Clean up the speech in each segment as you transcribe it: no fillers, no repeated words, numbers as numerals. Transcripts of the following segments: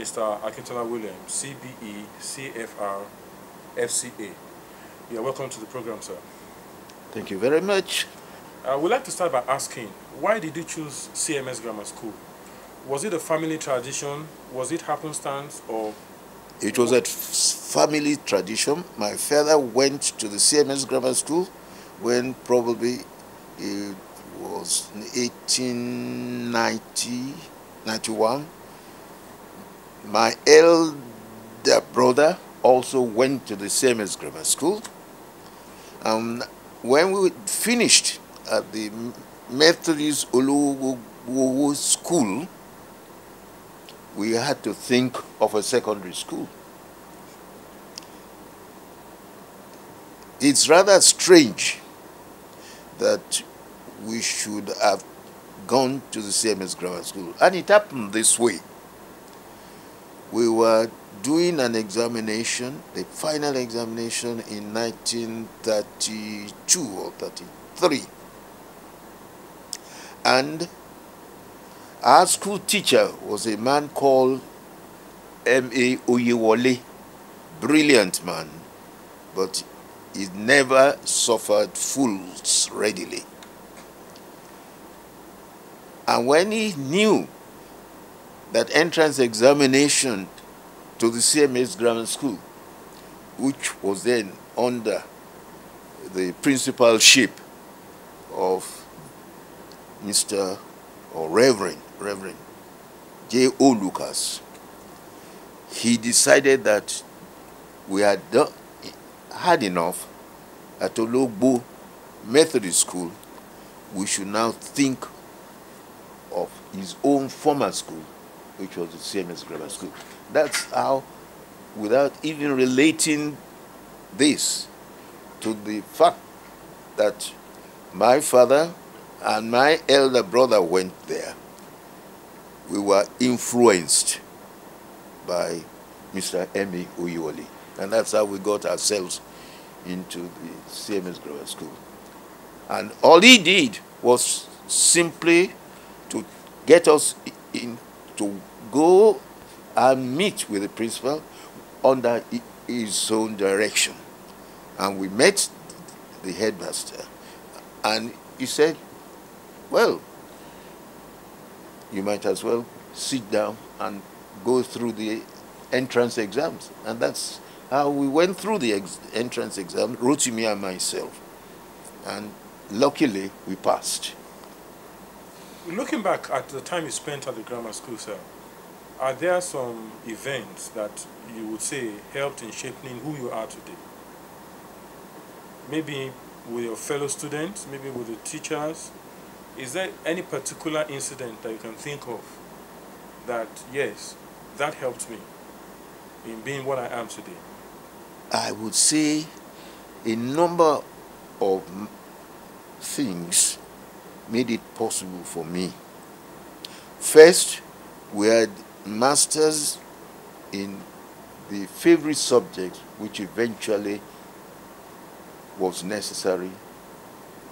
Mr. Akintola Williams, CBE, CFR, FCA. You are welcome to the program, sir. Thank you very much. I would like to start by asking, why did you choose CMS Grammar School? Was it a family tradition? Was it happenstance? Or It was a family tradition. My father went to the CMS Grammar School when probably it was in 1890, 91. My elder brother also went to the CMS Grammar School. When we finished at the Methodist Oluwowo School, we had to think of a secondary school. It's rather strange that we should have gone to the CMS Grammar School. And it happened this way. We were doing an examination, the final examination in 1932 or 33. And our school teacher was a man called M.A. Oyewole, brilliant man, but he never suffered fools readily. And when he knew that entrance examination to the CMS Grammar School, which was then under the principalship of Mr. or Reverend J.O. Lucas, he decided that we had had enough at Ologbo Methodist School. We should now think of his own former school, which was the CMS Grammar School. That's how, without even relating this to the fact that my father and my elder brother went there, we were influenced by Mr. M.A. Oyewole. And that's how we got ourselves into the CMS Grammar School. And all he did was simply to get us in to go and meet with the principal under his own direction. And we met the headmaster, and he said, well, you might as well sit down and go through the entrance exams. And that's how we went through the entrance exam, Rotimi and myself. And luckily, we passed. looking back at the time you spent at the grammar school, sir, are there some events that you would say helped in shaping who you are today? Maybe with your fellow students, maybe with the teachers. Is there any particular incident that you can think of that, yes, that helped me in being what I am today? I would say a number of things made it possible for me. First, we had masters in the favorite subject, which eventually was necessary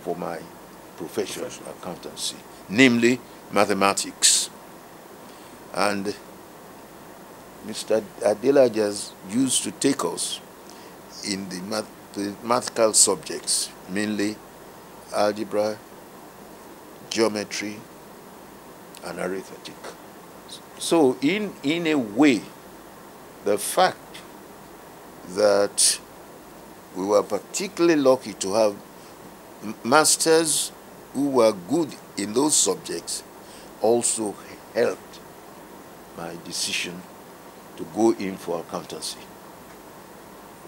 for my profession, accountancy, namely mathematics. And Mr. Adelaja used to take us in the mathematical subjects, mainly algebra, geometry, and arithmetic. So in a way, the fact that we were particularly lucky to have masters who were good in those subjects also helped my decision to go in for accountancy.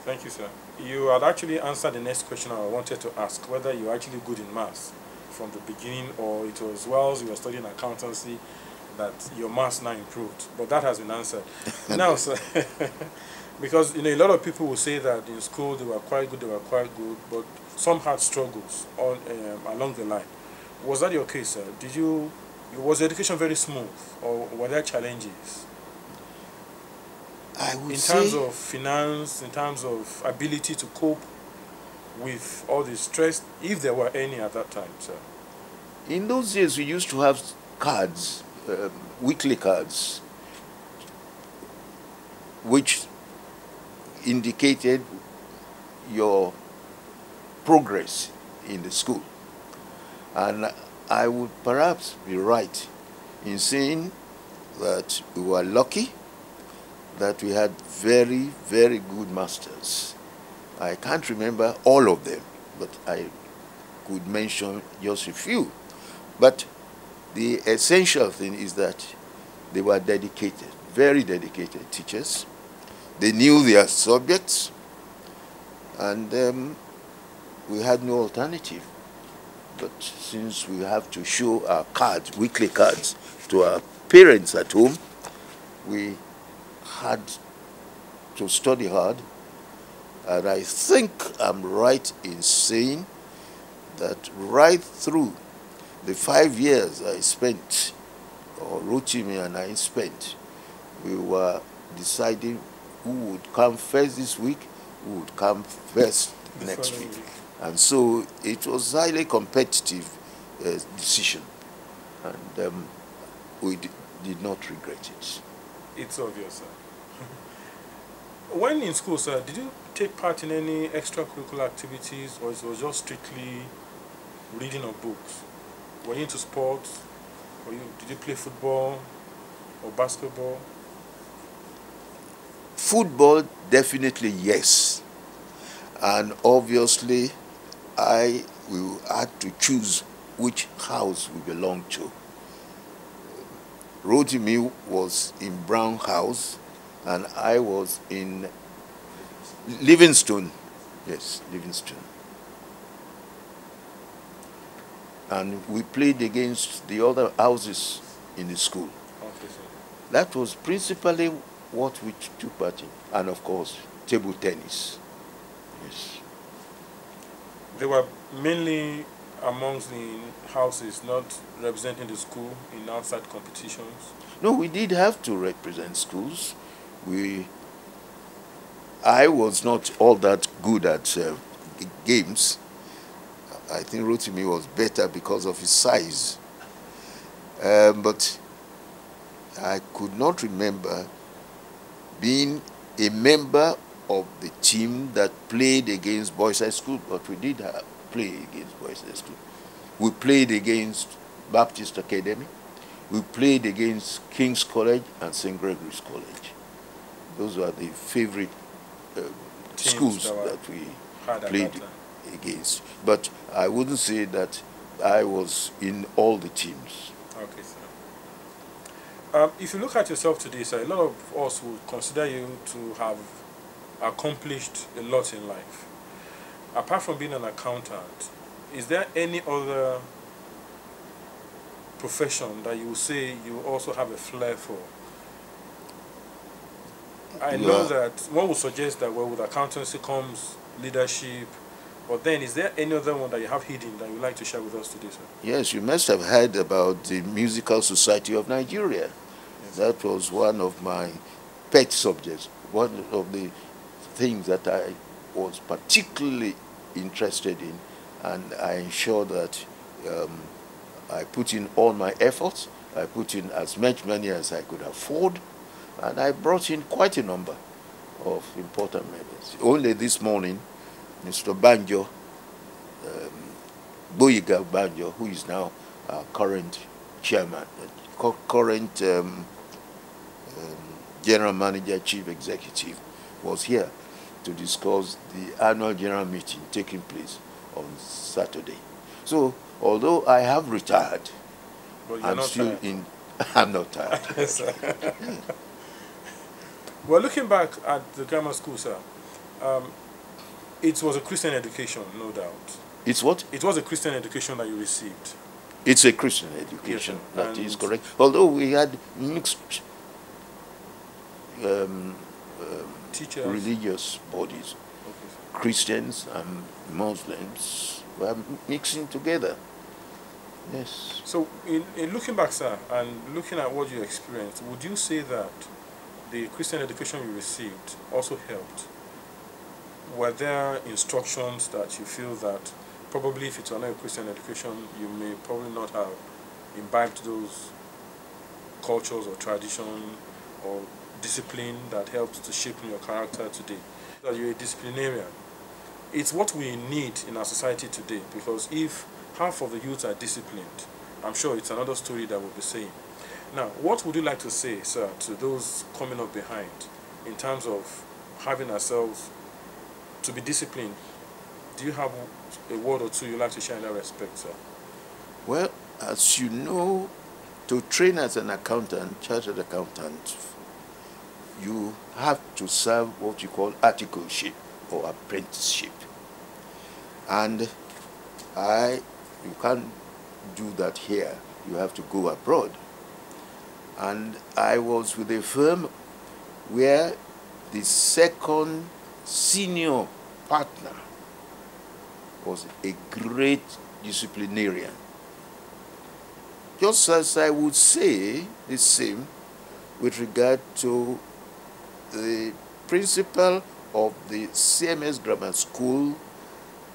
Thank you, sir. You had actually answered the next question I wanted to ask, whether you're actually good in maths from the beginning, or it was whilst you were studying accountancy that your maths now improved. But that has been answered. Now, sir, because a lot of people will say that in school they were quite good, but some had struggles along the line. Was that your case, sir? Was education very smooth, or were there challenges? I would in say, terms of finance, in terms of ability to cope with all the stress, if there were any at that time, sir? in those days we used to have cards, weekly cards, which indicated your progress in the school. And I would perhaps be right in saying that we were lucky that we had very, very good masters. I can't remember all of them, but I could mention just a few. But the essential thing is that they were dedicated, very dedicated teachers. They knew their subjects, and we had no alternative. But since we have to show our cards, weekly cards, to our parents at home, we had to study hard. And I think I'm right in saying that right through the 5 years I spent, or Rotimi and I spent, we were deciding who would come first this week, who would come first next week. And so it was highly competitive decision, and we did not regret it. It's obvious, sir. When in school, sir, did you take part in any extracurricular activities, or it was just strictly reading of books? Were you into sports? Did you play football or basketball? Football, definitely yes. And obviously, we had to choose which house we belonged to. Rotimi was in Brown House, and I was in Livingstone. Yes, Livingstone. And we played against the other houses in the school. Okay, sir. That was principally what we took part in. And of course, table tennis. Yes. They were mainly amongst the houses, not representing the school in outside competitions? No, we did have to represent schools. I was not all that good at games. I think Rotimi was better because of his size. But I could not remember being a member of the team that played against Boys High School, but we did play against Boys High School. We played against Baptist Academy. We played against King's College and St. Gregory's College. Those were the favorite schools that we played against. But I wouldn't say that I was in all the teams. Okay, sir. If you look at yourself today, sir, a lot of us would consider you to have accomplished a lot in life. Apart from being an accountant, is there any other profession that you would say you also have a flair for? I know that one would suggest that, well, with accountancy comes leadership, but then is there any other one that you have hidden that you would like to share with us today, sir? Yes, you must have heard about the Musical Society of Nigeria. Yes. That was one of my pet subjects, one of the things that I was particularly interested in, and I ensured that I put in all my efforts. I put in as much money as I could afford, and I brought in quite a number of important members. Only this morning, Mr. Banjo, Gboyega Adelaja, who is now our current chairman, current general manager, chief executive, was here to discuss the annual general meeting taking place on Saturday. So, although I have retired, I'm still tired. I'm not tired. Yes, sir. Well, looking back at the grammar school, sir, it was a Christian education, no doubt. It's what? It was a Christian education that you received. It's a Christian education, yes, that is correct. Although we had mixed teachers, religious bodies, okay, Christians and Muslims were mixing together. Yes. So, in looking back, sir, and looking at what you experienced, would you say that the Christian education you received also helped? Were there instructions that you feel that probably if it were not a Christian education, you may probably not have imbibed those cultures or tradition or discipline that helps to shape your character today. That you're a disciplinarian. It's what we need in our society today, because if half of the youth are disciplined, I'm sure it's another story that we'll be saying. Now, what would you like to say, sir, to those coming up behind in terms of having ourselves to be disciplined? Do you have a word or two you'd like to share in that respect, sir? Well, as you know, to train as an accountant, chartered accountant, you have to serve what you call articleship or apprenticeship. And you can't do that here. You have to go abroad. And I was with a firm where the second senior partner was a great disciplinarian. Just as I would say the same with regard to the principal of the CMS Grammar School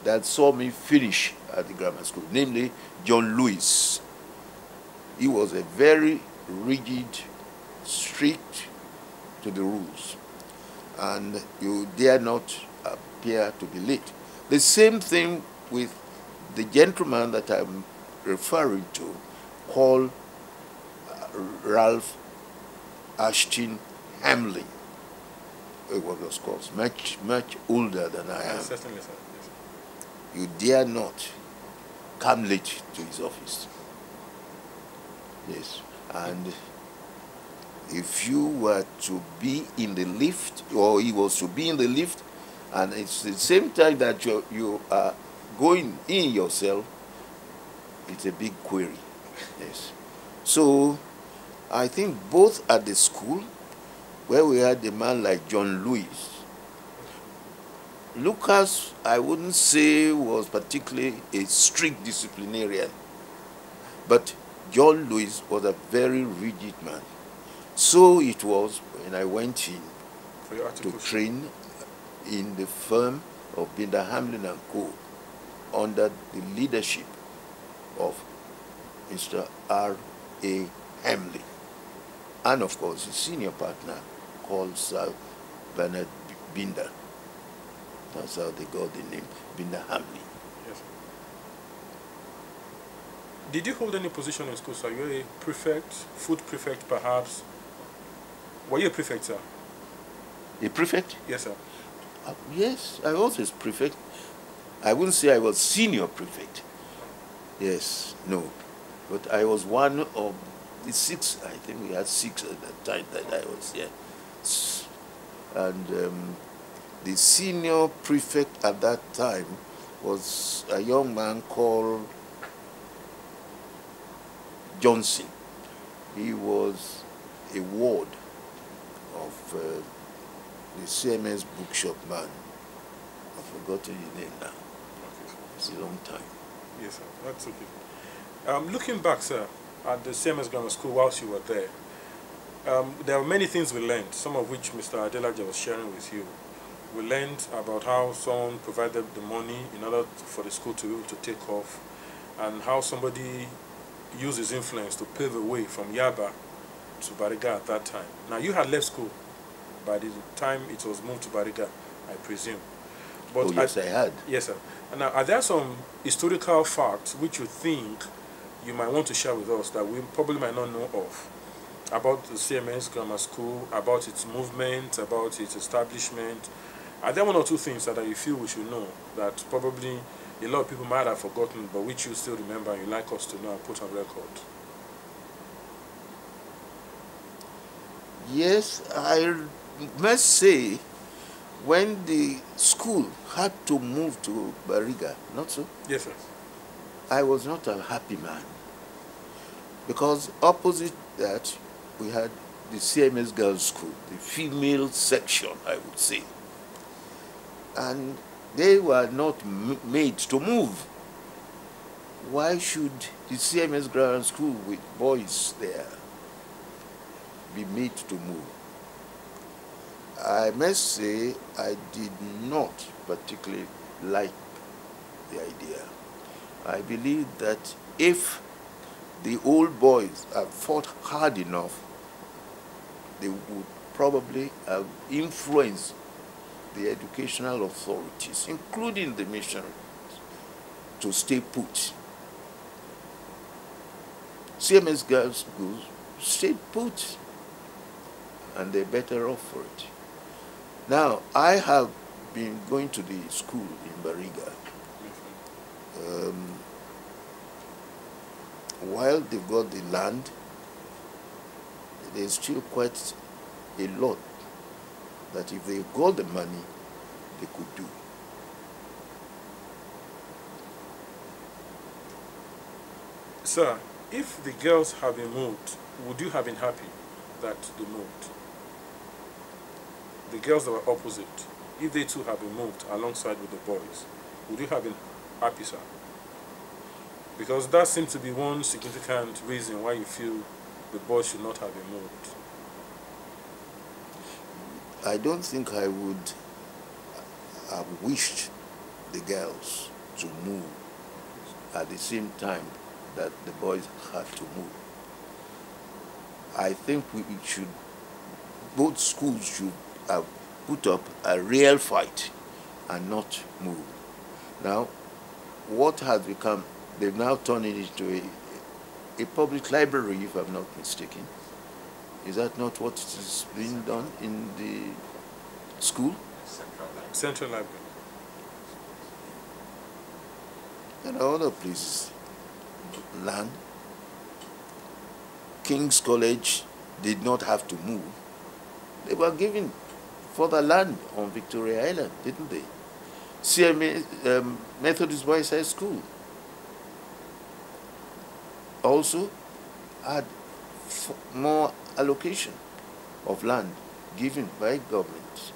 that saw me finish at the grammar school, namely John Lewis. He was a very rigid, strict to the rules, and you dare not appear to be late. The same thing with the gentleman that I'm referring to, called Ralph Ashton Hamlin. He was, of course, much older than I am. Certainly, sir. Yes. You dare not come late to his office. Yes. And if you were to be in the lift, or he was to be in the lift, and it's the same time that you are going in yourself, it's a big query. Yes. So I think both at the school, where we had a man like John Lewis, Lucas, I wouldn't say was particularly a strict disciplinarian, but John Lewis was a very rigid man. So it was when I went in to train in the firm of Binder Hamlin and Co. under the leadership of Mr. R.A. Hamlin, and of course his senior partner called Sir Bernard Binder. That's how they got the name Binder Hamlin. Yes. Did you hold any position in school, sir? You were a prefect, food prefect perhaps? Were you a prefect, sir? A prefect? Yes, sir. Yes, I was a prefect. I wouldn't say I was senior prefect. Yes, no. But I was one of the 6, I think we had 6 at the time that I was here. And the senior prefect at that time was a young man called Johnson. He was a ward of the CMS bookshop man. I've forgotten his name now. Okay. It's a long time. Yes, sir. That's okay. Looking back, sir, at the CMS Grammar School whilst you were there, there were many things we learned, some of which Mr. Adelaja was sharing with you. We learned about how someone provided the money in order for the school to be able to take off, and how somebody used his influence to pave a way from Yaba to Bariga at that time. Now, you had left school by the time it was moved to Bariga, I presume. But oh, yes, I had. Yes, sir. And now, are there some historical facts which you think you might want to share with us that we probably might not know of about the CMS Grammar School, about its movement, about its establishment? Are there one or two things that you feel we should know that probably a lot of people might have forgotten, but which you still remember and you'd like us to know and put on record? Yes, I must say, when the school had to move to Bariga, not so? Yes, sir. I was not a happy man. Because opposite that, we had the CMS Girls' School, the female section, I would say. And they were not made to move. Why should the CMS Grammar School with boys there be made to move? I must say I did not particularly like the idea. I believe that if the old boys had fought hard enough, they would probably have influenced the educational authorities, including the missionaries, to stay put. CMS girls' schools stayed put, and they're better off for it. Now, I have been going to the school in Bariga. While they've got the land, there's still quite a lot that if they got the money, they could do. Sir, if the girls have been moved, would you have been happy that they moved? The girls that were opposite, if they too have been moved alongside with the boys, would you have been happy, sir? Because that seems to be one significant reason why you feel the boys should not have been moved. I don't think I would have wished the girls to move at the same time that the boys had to move. I think both schools should have put up a real fight and not move. Now, what has become, they've now turned it into a public library, if I'm not mistaken. Is that not what is being done in the school? Central Library. There are other places. Land. King's College did not have to move. They were given further land on Victoria Island, didn't they? CMA, Methodist Boys High School also had more allocation of land given by government.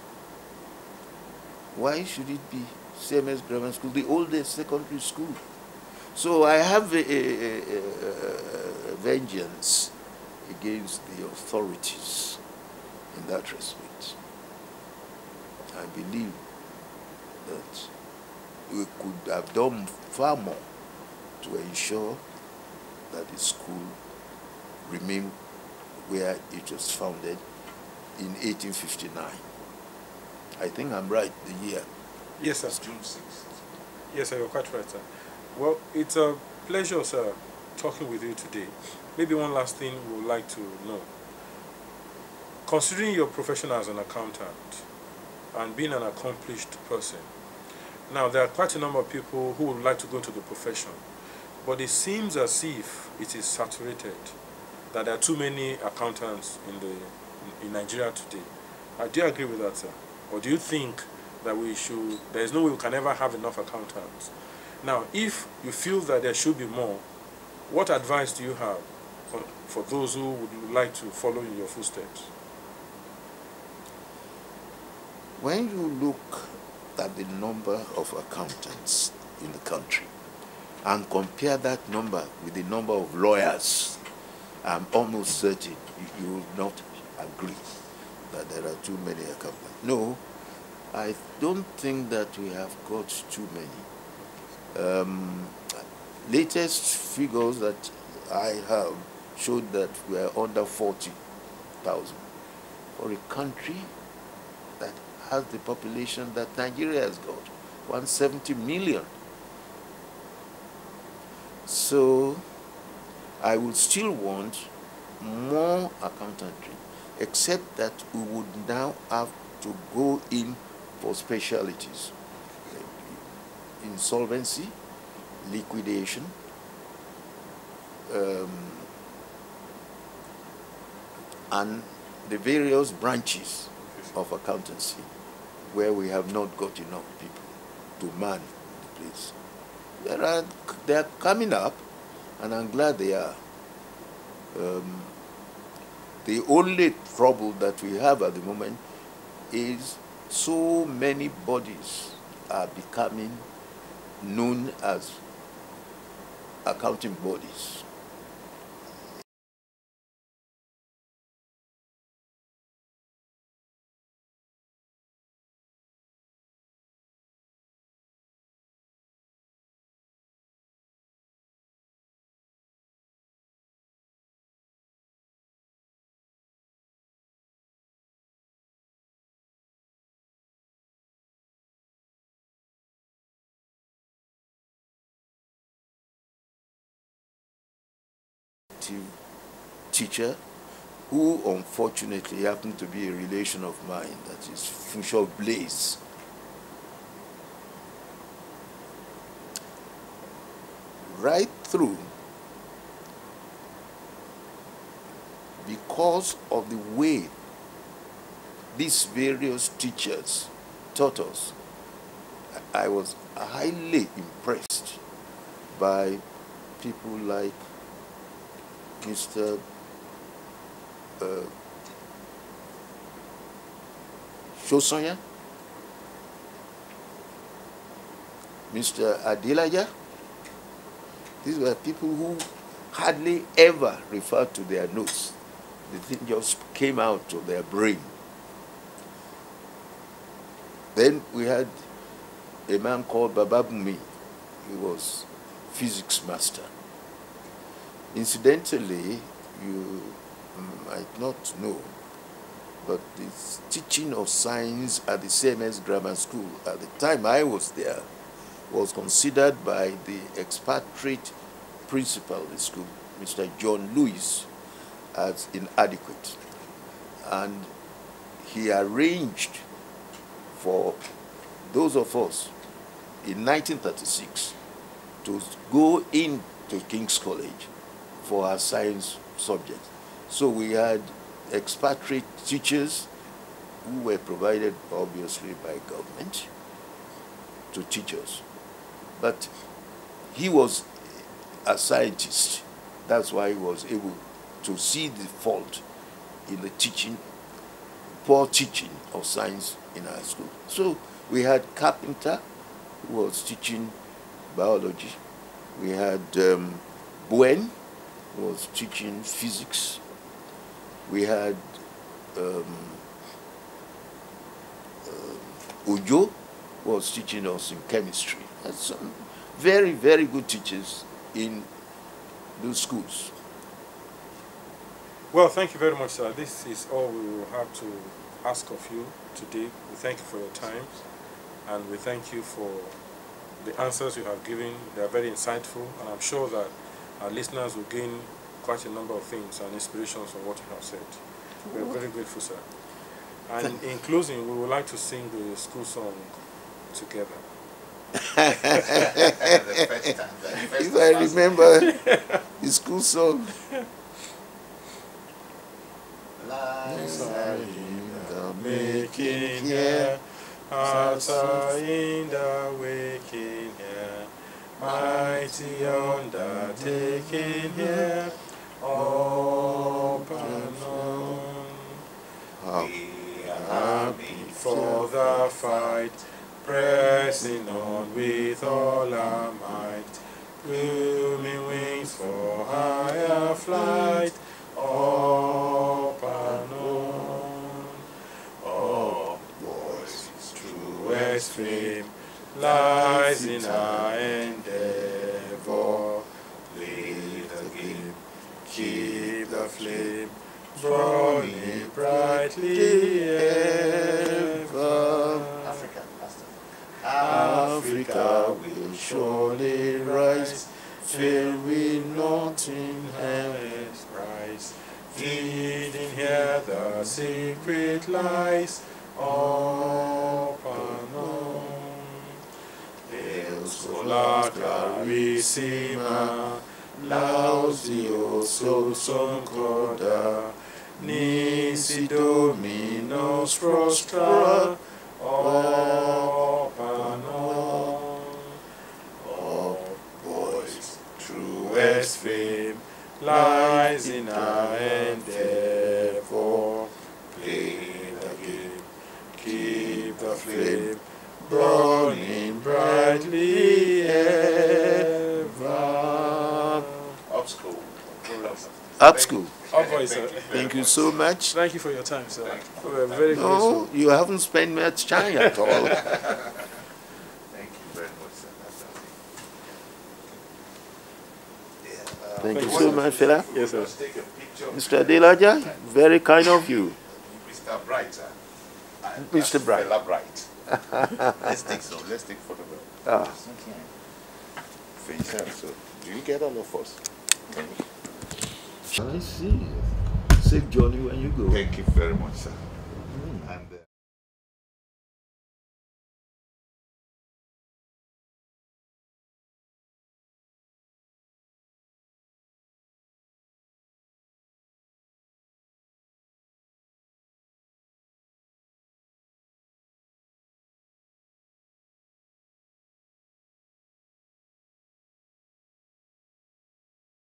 Why should it be CMS Grammar School, the oldest secondary school? So I have a vengeance against the authorities in that respect. I believe that we could have done far more to ensure that the school remained where it was founded in 1859. I think I'm right, the year. Yes, sir. It's June 6th. Yes, sir, you're quite right, sir. Well, it's a pleasure, sir, talking with you today. Maybe one last thing we would like to know. Considering your profession as an accountant and being an accomplished person, now there are quite a number of people who would like to go into the profession, but it seems as if it is saturated, that there are too many accountants in Nigeria today. Do you agree with that, sir? Or do you think that there is no way we can ever have enough accountants? Now, if you feel that there should be more, what advice do you have for those who would like to follow in your footsteps? When you look at the number of accountants in the country and compare that number with the number of lawyers, I'm almost certain you will not agree that there are too many accountants. No, I don't think that we have got too many. Latest figures that I have showed that we are under 40,000 for a country that has the population that Nigeria has got, 170 million. So I would still want more accountantry, except that we would now have to go in for specialties, like insolvency, liquidation, and the various branches of accountancy where we have not got enough people to man the place. They are coming up, and I'm glad they are. The only trouble that we have at the moment is so many bodies are becoming known as accounting bodies. active teacher who unfortunately happened to be a relation of mine, that is Funsho Blaze. Right through, because of the way these various teachers taught us, I was highly impressed by people like Mr. Shosonya, Mr. Adelaja. These were people who hardly ever referred to their notes. The thing just came out of their brain. Then we had a man called Bababumi. He was physics master. Incidentally, you might not know, but the teaching of science at the CMS Grammar School at the time I was there was considered by the expatriate principal of the school, Mr. John Lewis, as inadequate. And he arranged for those of us in 1936 to go into King's College for our science subject. So we had expatriate teachers who were provided obviously by government to teach us. But he was a scientist. That's why he was able to see the fault in the teaching, poor teaching of science in our school. So we had Carpenter, who was teaching biology. We had Buen, who was teaching physics. We had Ujo, who was teaching us in chemistry. And some very, very good teachers in those schools. Well, thank you very much, sir. This is all we will have to ask of you today. We thank you for your time, and we thank you for the answers you have given. They are very insightful, and I'm sure that our listeners will gain quite a number of things and inspirations from what you have said. We are very grateful, sir. And in closing, we would like to sing the school song together. If I remember the school song. Lights are in the making here, hearts are in the waking here, mighty undertaking here, up and on. We are happy for the fight, pressing on with all our might, blooming wings for higher flight, up and on. Up, boys, truest fame lies in our endeavor. Play the game, keep the flame burning brightly ever. Africa will surely rise, filled with nothing endless price. Feeding here the secret lies, up and on. Hails Sola Clarissima, Lausio Solsum Corda, Nisi Dominus Prostra, up and on. Up, boys, truest fame lies in our endeavor. Play the game, keep the flame burning brightly ever. Up school. Up school. Up, boys, sir. Thank you so much. Thank you for your time, sir. We were very No, grateful. you haven't spent much time at all. Thank you very much, sir. Thank you so much, fella. Yes, sir. Let's take a picture. Mr. Adelaja, very kind of you. Mr. Bright, sir. Mr. Bright. Fella Bright. Let's take some. Let's take photograph. Ah. So, do you get all of us? I see. Safe journey when you go. Thank you very much, sir.